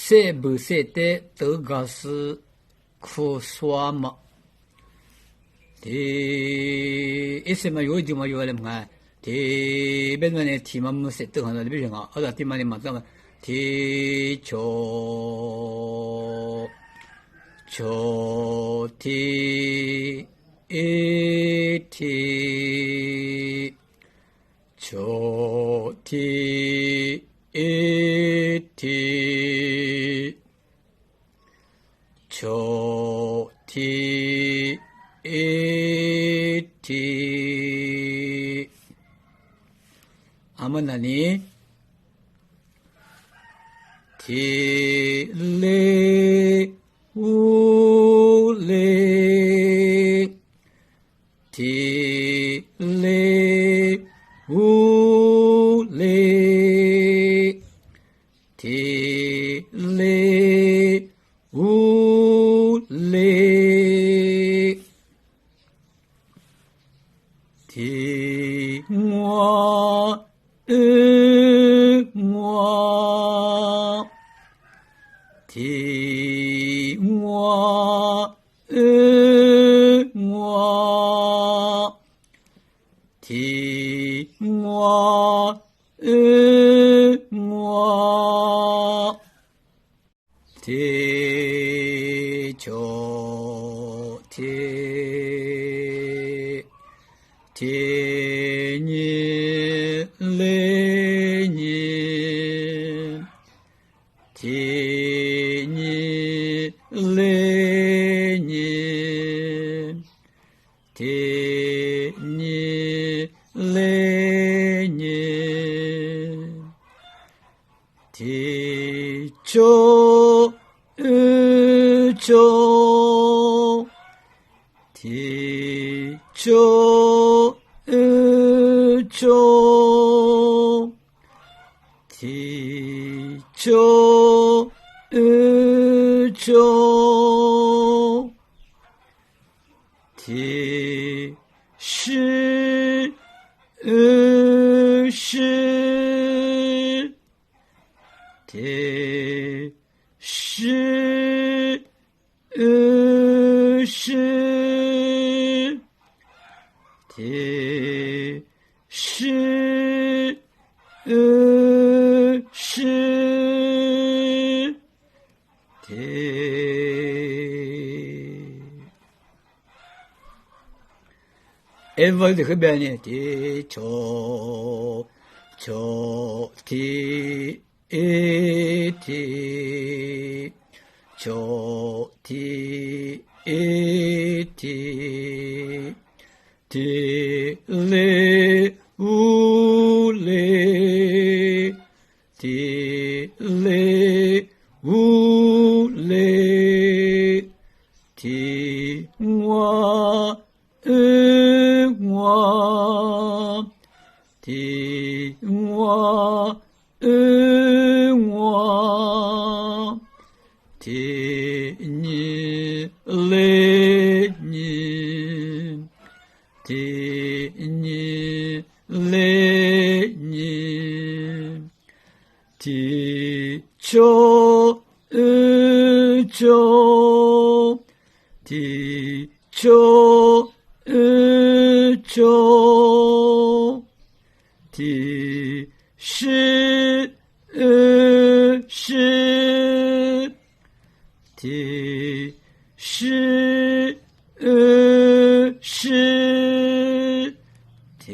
塞不塞的德格斯库刷嘛？第一些嘛有一点嘛有了嘛，第别个呢题嘛没塞得很多，比如讲，或者题嘛你嘛怎么题求题一题求题一题求题一题阿门那里题嘞乌嘞题嘞乌嘞题嘞乌嘞题我我题我我题我我题求题题你来你题你来你题你来你题求求题求求题求求题是是题是是题是是题Ever the Hebrew cho ti ti cho ti ti ti le u le ti le u le ti wa我的我我的你来你的你来你的求求的求求的是是的是是的